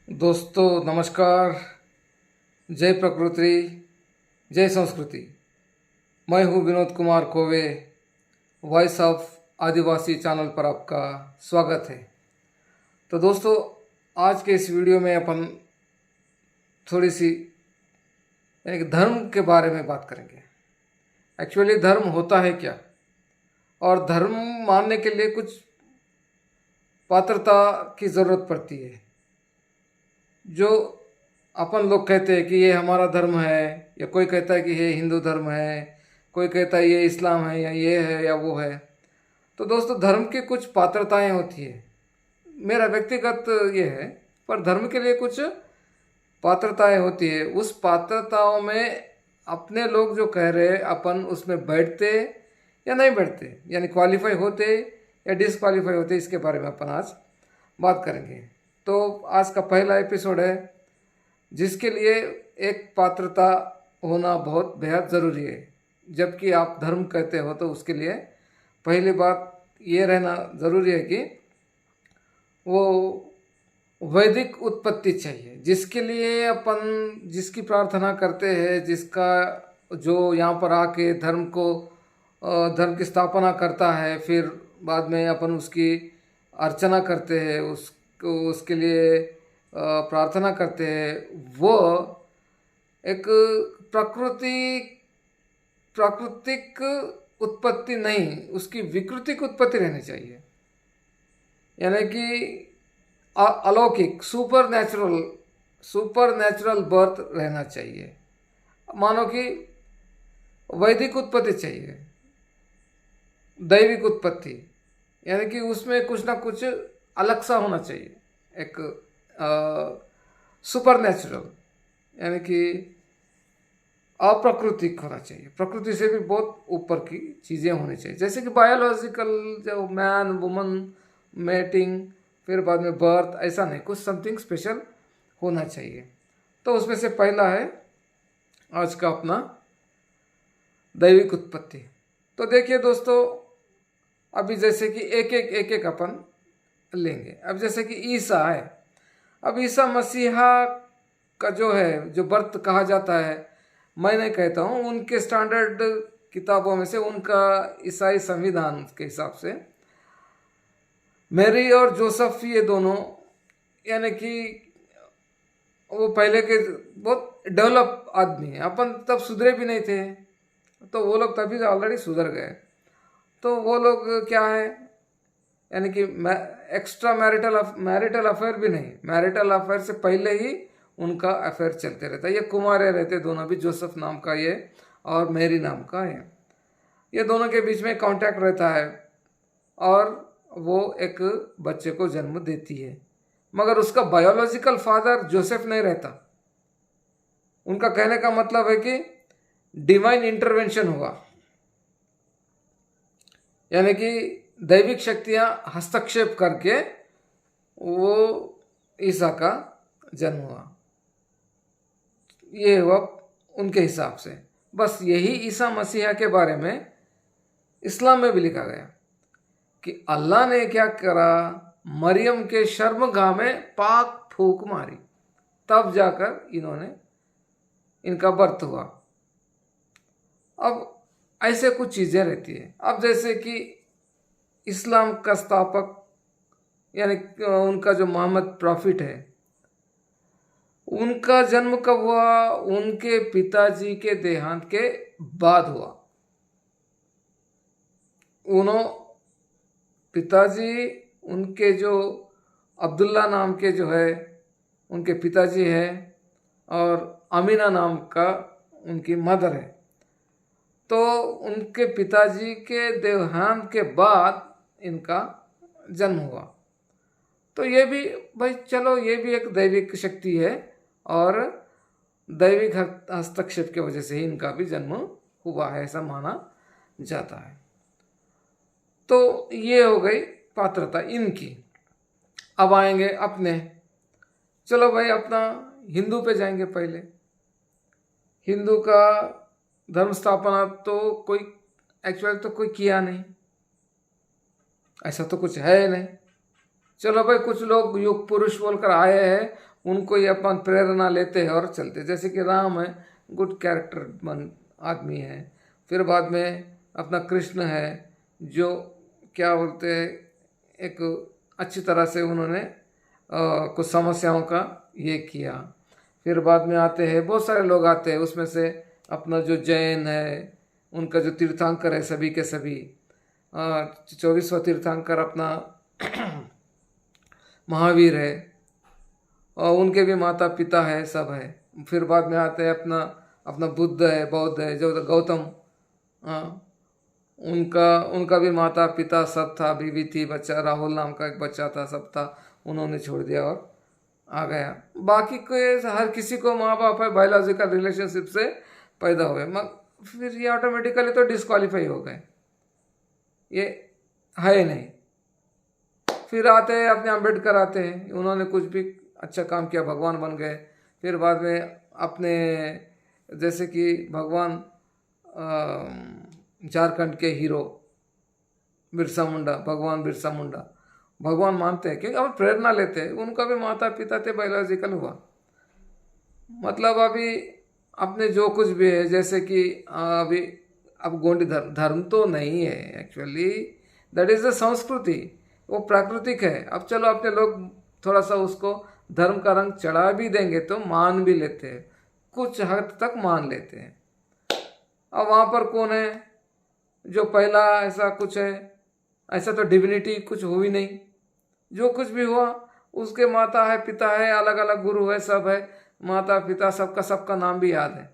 दोस्तों नमस्कार। जय प्रकृति, जय संस्कृति। मैं हूँ Vinod Kumar Kowe. Voice of Adivasi channel पर आपका स्वागत है। तो दोस्तों, आज के इस वीडियो में अपन थोड़ी सी एक धर्म के बारे में बात करेंगे। एक्चुअली धर्म होता है क्या, और धर्म मानने के लिए कुछ पात्रता की ज़रूरत पड़ती है। जो अपन लोग कहते हैं कि ये हमारा धर्म है, या कोई कहता है कि ये हिंदू धर्म है, कोई कहता है ये इस्लाम है, या ये है या वो है। तो दोस्तों, धर्म की कुछ पात्रताएं होती है। मेरा व्यक्तिगत ये है, पर धर्म के लिए कुछ पात्रताएं होती है। उस पात्रताओं में अपने लोग जो कह रहे हैं, अपन उसमें बैठते या नहीं बैठते, यानी क्वालिफाई होते या डिसक्वालीफाई होते, इसके बारे में अपन आज बात करेंगे। तो आज का पहला एपिसोड है, जिसके लिए एक पात्रता होना बहुत बेहद ज़रूरी है। जबकि आप धर्म कहते हो तो उसके लिए पहली बात ये रहना ज़रूरी है कि वो वैदिक उत्पत्ति चाहिए, जिसके लिए अपन जिसकी प्रार्थना करते हैं, जिसका जो यहाँ पर आके धर्म की स्थापना करता है, फिर बाद में अपन उसकी अर्चना करते हैं, उसके लिए प्रार्थना करते हैं। वो एक प्राकृतिक उत्पत्ति नहीं, उसकी विकृतिक उत्पत्ति रहनी चाहिए। यानी कि अलौकिक सुपर नेचुरल बर्थ रहना चाहिए। मानो कि वैदिक उत्पत्ति चाहिए, दैविक उत्पत्ति, यानी कि उसमें कुछ ना कुछ अलग सा होना चाहिए, एक सुपर नेचुरल, यानी कि अप्राकृतिक होना चाहिए। प्रकृति से भी बहुत ऊपर की चीज़ें होनी चाहिए, जैसे कि बायोलॉजिकल, जो मैन वुमन मेटिंग, फिर बाद में बर्थ, ऐसा नहीं, कुछ समथिंग स्पेशल होना चाहिए। तो उसमें से पहला है आज का अपना दैविक उत्पत्ति। तो देखिए दोस्तों, अभी जैसे कि एक एक अपन लेंगे। अब जैसे कि ईसा है, अब ईसा मसीहा का जो है, जो बर्थ कहा जाता है, मैं नहीं कहता हूँ, उनके स्टैंडर्ड किताबों में से, उनका ईसाई संविधान के हिसाब से मैरी और जोसेफ, ये दोनों, यानी कि वो पहले के बहुत डेवलप आदमी है। अपन तब सुधरे भी नहीं थे, तो वो लोग तभी ऑलरेडी सुधर गए। तो वो लोग क्या है, यानी कि एक्स्ट्रा मैरिटल अफेयर भी नहीं, मैरिटल अफेयर से पहले ही उनका अफेयर चलते रहता है। ये कुमारे रहते दोनों भी, जोसेफ नाम का ये और मैरी नाम का है। ये दोनों के बीच में कांटेक्ट रहता है, और वो एक बच्चे को जन्म देती है। मगर उसका बायोलॉजिकल फादर जोसेफ नहीं रहता। उनका कहने का मतलब है कि डिवाइन इंटरवेंशन हुआ, यानी कि दैविक शक्तियां हस्तक्षेप करके वो ईसा का जन्म हुआ। ये हुआ उनके हिसाब से। बस यही ईसा मसीहा के बारे में इस्लाम में भी लिखा गया कि अल्लाह ने क्या करा, मरियम के शर्मगाह में पाक फूक मारी, तब जाकर इनका बर्थ हुआ। अब ऐसे कुछ चीज़ें रहती है। अब जैसे कि इस्लाम का स्थापक, यानी उनका जो मोहम्मद प्रॉफिट है, उनका जन्म कब हुआ? उनके पिताजी के देहांत के बाद हुआ। पिताजी उनके जो अब्दुल्ला नाम के जो है उनके पिताजी है, और अमीना नाम का उनकी मदर है। तो उनके पिताजी के देहांत के बाद इनका जन्म हुआ। तो ये भी भाई, चलो, ये भी एक दैविक शक्ति है, और दैविक हस्तक्षेप की वजह से ही इनका भी जन्म हुआ है, ऐसा माना जाता है। तो ये हो गई पात्रता इनकी। अब आएंगे अपने, चलो भाई, अपना हिंदू पे जाएंगे पहले। हिंदू का धर्म स्थापना तो एक्चुअली तो कोई किया नहीं, ऐसा तो कुछ है नहीं। चलो भाई, कुछ लोग युग पुरुष बोलकर आए हैं, उनको ही अपन प्रेरणा लेते हैं और चलते। जैसे कि राम है, गुड कैरेक्टर आदमी है। फिर बाद में अपना कृष्ण है, जो क्या बोलते हैं, एक अच्छी तरह से उन्होंने कुछ समस्याओं का ये किया। फिर बाद में आते हैं, बहुत सारे लोग आते हैं, उसमें से अपना जो जैन है, उनका जो तीर्थंकर है, सभी के सभी 24वां तीर्थंकर अपना महावीर है, और उनके भी माता पिता है, सब है। फिर बाद में आते हैं अपना अपना बुद्ध है, बौद्ध है, जो गौतम, उनका उनका भी माता पिता सब था, बीवी थी, बच्चा राहुल नाम का एक बच्चा था, सब था, उन्होंने छोड़ दिया और आ गया। बाकी के हर किसी को माँ बाप है, बायोलॉजिकल रिलेशनशिप से पैदा हुए, मगर फिर ये ऑटोमेटिकली तो डिस्क्वालीफाई हो गए, ये है नहीं। फिर आते हैं अपने अम्बेडकर आते हैं, उन्होंने कुछ भी अच्छा काम किया, भगवान बन गए। फिर बाद में अपने जैसे कि भगवान झारखंड के हीरो बिरसा मुंडा, भगवान बिरसा मुंडा, भगवान मानते हैं क्योंकि अब प्रेरणा लेते हैं, उनका भी माता पिता थे, बायोलॉजिकल हुआ। मतलब अभी अपने जो कुछ भी है, जैसे कि अभी अब गोंडी धर्म तो नहीं है एक्चुअली, दैट इज द संस्कृति, वो प्राकृतिक है। अब चलो अपने लोग थोड़ा सा उसको धर्म का रंग चढ़ा भी देंगे तो मान भी लेते हैं, कुछ हद तक मान लेते हैं। अब वहाँ पर कौन है जो पहला ऐसा कुछ है, ऐसा तो डिविनिटी कुछ हुई नहीं, जो कुछ भी हुआ उसके माता है, पिता है, अलग अलग गुरु है, सब है, माता पिता सबका सबका नाम भी याद है,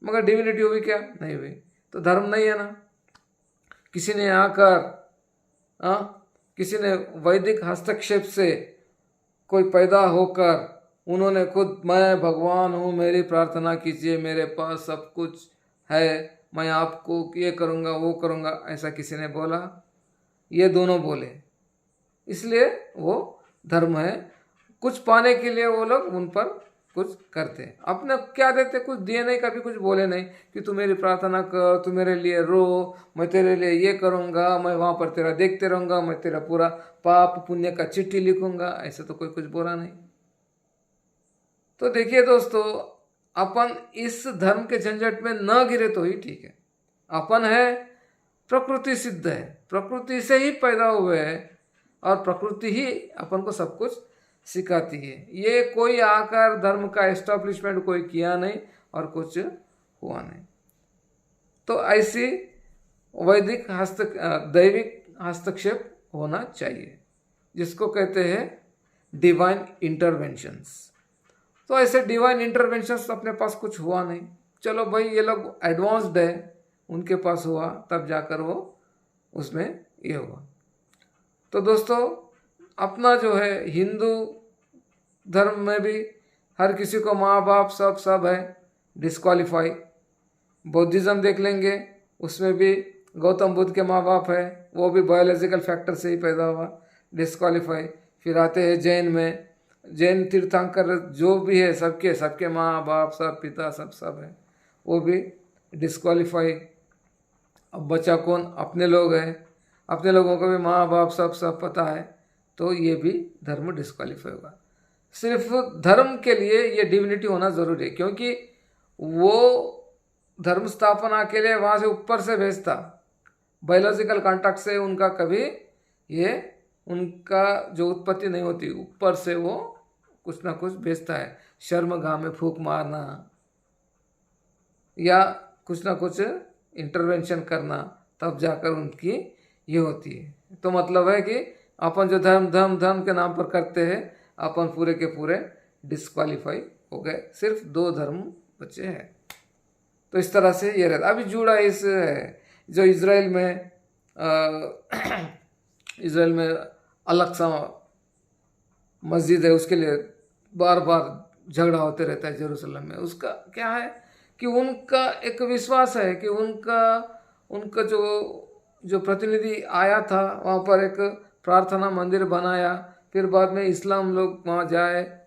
मगर डिविनिटी हुई क्या? नहीं हुई। तो धर्म नहीं है ना। किसी ने आकर किसी ने वैदिक हस्तक्षेप से कोई पैदा होकर उन्होंने खुद मैं भगवान हूँ, मेरी प्रार्थना कीजिए, मेरे पास सब कुछ है, मैं आपको ये करूँगा वो करूँगा, ऐसा किसी ने बोला? ये दोनों बोले, इसलिए वो धर्म है। कुछ पाने के लिए वो लोग उन पर कुछ करते हैं, अपने क्या देते, कुछ दिए नहीं, कभी कुछ बोले नहीं कि तू मेरी प्रार्थना कर, तू मेरे लिए रो, मैं तेरे लिए ये करूँगा, मैं वहाँ पर तेरा देखते रहूँगा, मैं तेरा पूरा पाप पुण्य का चिट्ठी लिखूँगा, ऐसा तो कोई कुछ बोला नहीं। तो देखिए दोस्तों, अपन इस धर्म के झंझट में न गिरे तो ही ठीक है। अपन है प्रकृति सिद्ध है, प्रकृति से ही पैदा हुए हैं, और प्रकृति ही अपन को सब कुछ सिखाती है। ये कोई आकर धर्म का एस्टैब्लिशमेंट कोई किया नहीं और कुछ हुआ नहीं। तो ऐसी वैदिक दैविक हस्तक्षेप होना चाहिए, जिसको कहते हैं डिवाइन इंटरवेंशंस। तो ऐसे डिवाइन इंटरवेंशंस अपने पास कुछ हुआ नहीं। चलो भाई, ये लोग एडवांस्ड है, उनके पास हुआ, तब जाकर वो उसमें ये हुआ। तो दोस्तों, अपना जो है हिंदू धर्म में भी हर किसी को माँ बाप सब है, डिस्क्वालीफाई। बौद्धिज्म देख लेंगे, उसमें भी गौतम बुद्ध के माँ बाप है, वो भी बायोलॉजिकल फैक्टर से ही पैदा हुआ, डिस्क्वालीफाई। फिर आते हैं जैन में, जैन तीर्थंकर जो भी है, सबके माँ बाप सब पिता सब है, वो भी डिस्क्वालीफाई। अब बचा कौन? अपने लोग हैं, अपने लोगों को भी माँ बाप सब पता है, तो ये भी धर्म डिस्क्वालीफाई होगा। सिर्फ धर्म के लिए ये डिविनिटी होना जरूरी है, क्योंकि वो धर्म स्थापना के लिए वहाँ से ऊपर से भेजता, बायोलॉजिकल कॉन्टैक्ट से उनका कभी ये उनका जो उत्पत्ति नहीं होती, ऊपर से वो कुछ ना कुछ भेजता है, शर्मगाह में फूंक मारना या कुछ ना कुछ इंटरवेंशन करना, तब जाकर उनकी ये होती है। तो मतलब है कि अपन जो धर्म के नाम पर करते हैं, अपन पूरे के पूरे डिस्क्वालीफाई हो गए, सिर्फ 2 धर्म बचे हैं। तो इस तरह से ये रहता। अभी जुड़ा इस जो इज़राइल में अलग सा मस्जिद है, उसके लिए बार बार झगड़ा होते रहता है जेरूसलम में। उसका क्या है कि उनका एक विश्वास है कि उनका जो प्रतिनिधि आया था, वहाँ पर एक प्रार्थना मंदिर बनाया, फिर बाद में इस्लाम लोग वहाँ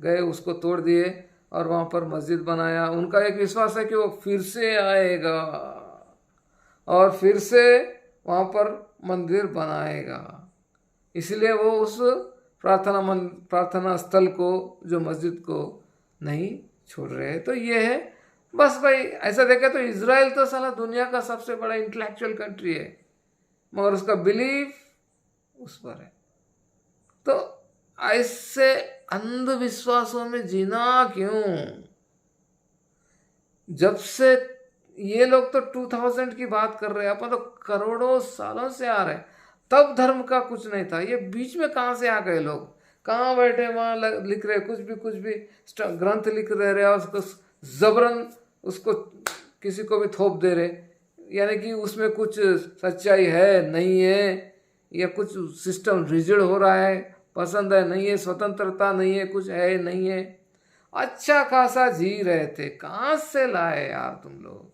गए, उसको तोड़ दिए और वहाँ पर मस्जिद बनाया। उनका एक विश्वास है कि वो फिर से आएगा और फिर से वहाँ पर मंदिर बनाएगा, इसलिए वो उस प्रार्थना स्थल को, जो मस्जिद को नहीं छोड़ रहे। तो ये है बस भाई। ऐसा देखे तो इजराइल तो साला दुनिया का सबसे बड़ा इंटेलेक्चुअल कंट्री है, मगर उसका बिलीफ उस पर है। तो ऐसे अंधविश्वासों में जीना क्यों? जब से ये लोग तो 2000 की बात कर रहे हैं, अपन तो करोड़ों सालों से आ रहे हैं, तब धर्म का कुछ नहीं था। ये बीच में कहाँ से आ गए लोग? कहाँ बैठे वहाँ लिख रहे कुछ भी ग्रंथ लिख रहे और उसको जबरन उसको किसी को भी थोप दे रहे, यानी कि उसमें कुछ सच्चाई है नहीं है, या कुछ सिस्टम रिजिड हो रहा है, पसंद है नहीं है, स्वतंत्रता नहीं है, कुछ है नहीं है। अच्छा खासा जी रहे थे, कहाँ से लाए यार तुम लोग?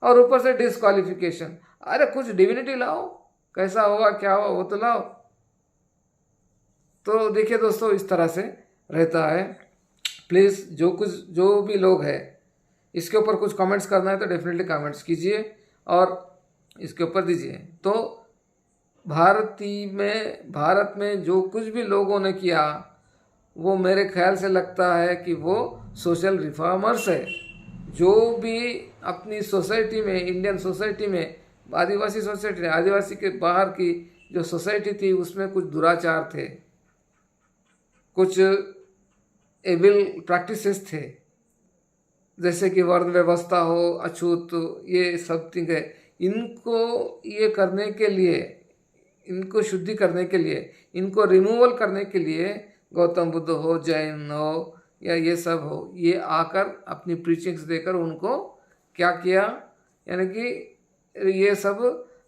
और ऊपर से डिस्क्वालिफिकेशन। अरे कुछ डिविनिटी लाओ, कैसा होगा क्या होगा वो तो लाओ। तो देखिए दोस्तों, इस तरह से रहता है। प्लीज़ जो भी लोग हैं, इसके ऊपर कुछ कमेंट्स करना है तो डेफिनेटली कमेंट्स कीजिए और इसके ऊपर दीजिए। तो भारत में जो कुछ भी लोगों ने किया, वो मेरे ख्याल से लगता है कि वो सोशल रिफॉर्मर्स है। जो भी अपनी सोसाइटी में, इंडियन सोसाइटी में, आदिवासी सोसाइटी, आदिवासी के बाहर की जो सोसाइटी थी, उसमें कुछ दुराचार थे, कुछ एविल प्रैक्टिसेस थे, जैसे कि वर्ण व्यवस्था हो, अछूत, ये सब थिंग है। इनको ये करने के लिए, इनको शुद्धि करने के लिए, इनको रिमूवल करने के लिए गौतम बुद्ध हो, जैन हो, या ये सब हो, ये आकर अपनी प्रीचिंग्स देकर उनको क्या किया, यानी कि ये सब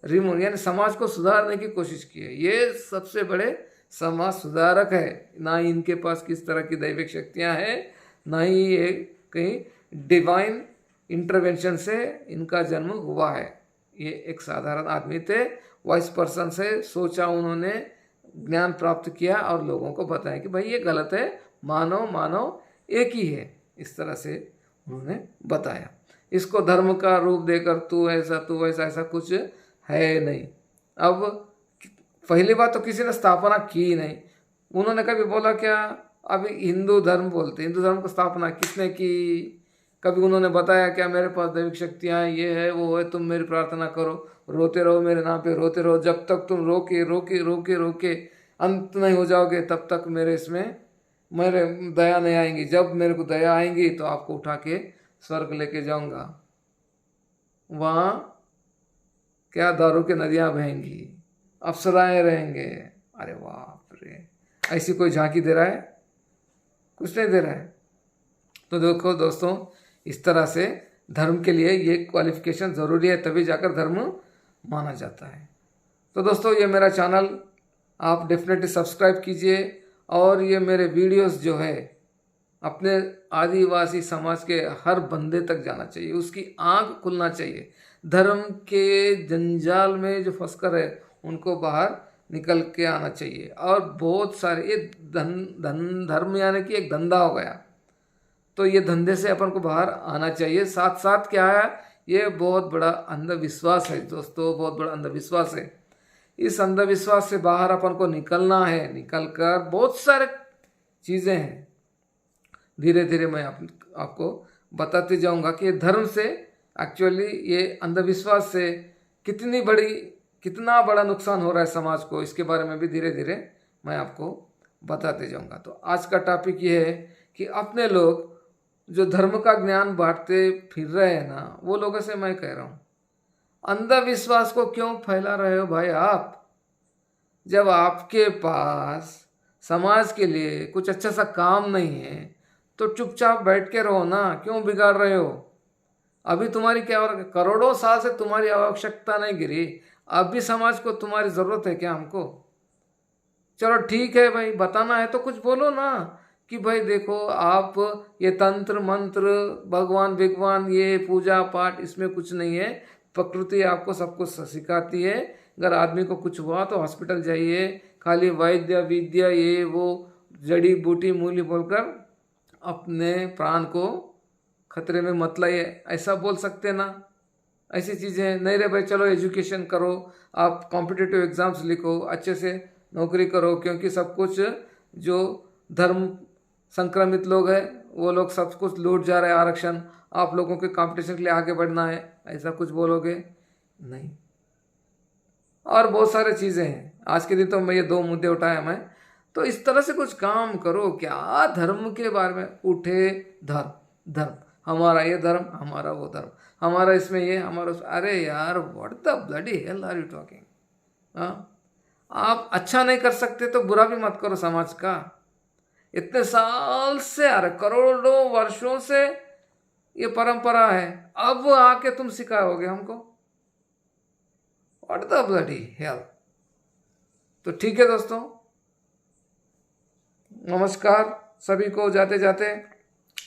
रिमूव, यानी समाज को सुधारने की कोशिश की है। ये सबसे बड़े समाज सुधारक है। ना ही इनके पास किस तरह की दैविक शक्तियाँ हैं, ना ही ये कहीं डिवाइन इंटरवेंशन से इनका जन्म हुआ है। ये एक साधारण आदमी थे, वाइस पर्सन से सोचा उन्होंने, ज्ञान प्राप्त किया और लोगों को बताया कि भाई ये गलत है, मानव एक ही है। इस तरह से उन्होंने बताया। इसको धर्म का रूप देकर तू ऐसा तू वैसा, ऐसा कुछ है नहीं। अब पहली बात तो किसी ने स्थापना की नहीं। उन्होंने कभी बोला क्या? अभी हिंदू धर्म बोलते, हिंदू धर्म की स्थापना किसने की? कभी उन्होंने बताया क्या मेरे पास दैविक शक्तियाँ हैं, ये है वो है, तुम मेरी प्रार्थना करो, रोते रहो मेरे नाम पे, रोते रहो, जब तक तुम रोके अंत नहीं हो जाओगे तब तक मेरे दया नहीं आएंगी। जब मेरे को दया आएंगी तो आपको उठा के स्वर्ग लेके जाऊंगा, वहाँ क्या दारू की नदियाँ बहेंगी, अप्सराएं रहेंगे। अरे बाप रे, ऐसी कोई झांकी दे रहा है? कुछ नहीं दे रहा है। तो देखो दोस्तों, इस तरह से धर्म के लिए ये क्वालिफिकेशन ज़रूरी है, तभी जाकर धर्म माना जाता है। तो दोस्तों, ये मेरा चैनल आप डेफिनेटली सब्सक्राइब कीजिए, और ये मेरे वीडियोस जो है अपने आदिवासी समाज के हर बंदे तक जाना चाहिए, उसकी आँख खुलना चाहिए। धर्म के जंजाल में जो फंसकर है उनको बाहर निकल के आना चाहिए। और बहुत सारे ये धर्म यानी कि एक धंधा हो गया, तो ये धंधे से अपन को बाहर आना चाहिए। साथ साथ क्या है, ये बहुत बड़ा अंधविश्वास है दोस्तों, बहुत बड़ा अंधविश्वास है। इस अंधविश्वास से बाहर अपन को निकलना है। निकल कर बहुत सारे चीज़ें हैं, धीरे धीरे मैं आपको बताते जाऊंगा कि धर्म से एक्चुअली, ये अंधविश्वास से कितना बड़ा नुकसान हो रहा है समाज को, इसके बारे में भी धीरे धीरे मैं आपको बताते जाऊंगा। तो आज का टॉपिक ये है कि अपने लोग जो धर्म का ज्ञान बांटते फिर रहे हैं ना, वो लोगों से मैं कह रहा हूँ, अंधविश्वास को क्यों फैला रहे हो भाई आप? जब आपके पास समाज के लिए कुछ अच्छा सा काम नहीं है तो चुपचाप बैठ के रहो ना, क्यों बिगाड़ रहे हो? अभी तुम्हारी क्या हो रहा है? करोड़ों साल से तुम्हारी आवश्यकता नहीं गिरी, अब भी समाज को तुम्हारी ज़रूरत है क्या हमको? चलो ठीक है भाई, बताना है तो कुछ बोलो ना, कि भाई देखो आप ये तंत्र मंत्र भगवान ये पूजा पाठ, इसमें कुछ नहीं है। प्रकृति आपको सब कुछ सिखाती है। अगर आदमी को कुछ हुआ तो हॉस्पिटल जाइए, खाली वैद्य विद्या ये वो जड़ी बूटी मूली बोलकर अपने प्राण को खतरे में मत लाइए, ऐसा बोल सकते ना? ऐसी चीज़ें नहीं रे भाई, चलो एजुकेशन करो, आप कॉम्पिटिटिव एग्ज़ाम्स लिखो, अच्छे से नौकरी करो, क्योंकि सब कुछ जो धर्म संक्रमित लोग हैं वो लोग सब कुछ लूट जा रहे हैं आरक्षण, आप लोगों के कंपटीशन के लिए आगे बढ़ना है, ऐसा कुछ बोलोगे नहीं। और बहुत सारे चीज़ें हैं, आज के दिन तो मैं ये 2 मुद्दे उठाया मैं। तो इस तरह से कुछ काम करो, क्या धर्म के बारे में उठे, धर्म धर्म हमारा ये धर्म, हमारा वो धर्म, हमारा इसमें ये, हमारा अरे यार what the bloody hell are you talking. हाँ, आप अच्छा नहीं कर सकते तो बुरा भी मत करो समाज का। इतने साल से आ रहे, करोड़ों वर्षों से ये परंपरा है, अब आके तुम सिखाओगे हमको, व्हाट द ब्लडी हेल। तो ठीक है दोस्तों, नमस्कार सभी को जाते जाते।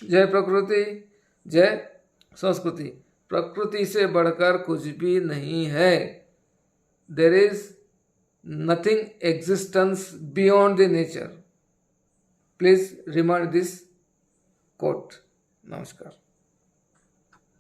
जय प्रकृति, जय संस्कृति। प्रकृति से बढ़कर कुछ भी नहीं है। There is nothing existence beyond the nature. Please remind this quote. नमस्कार।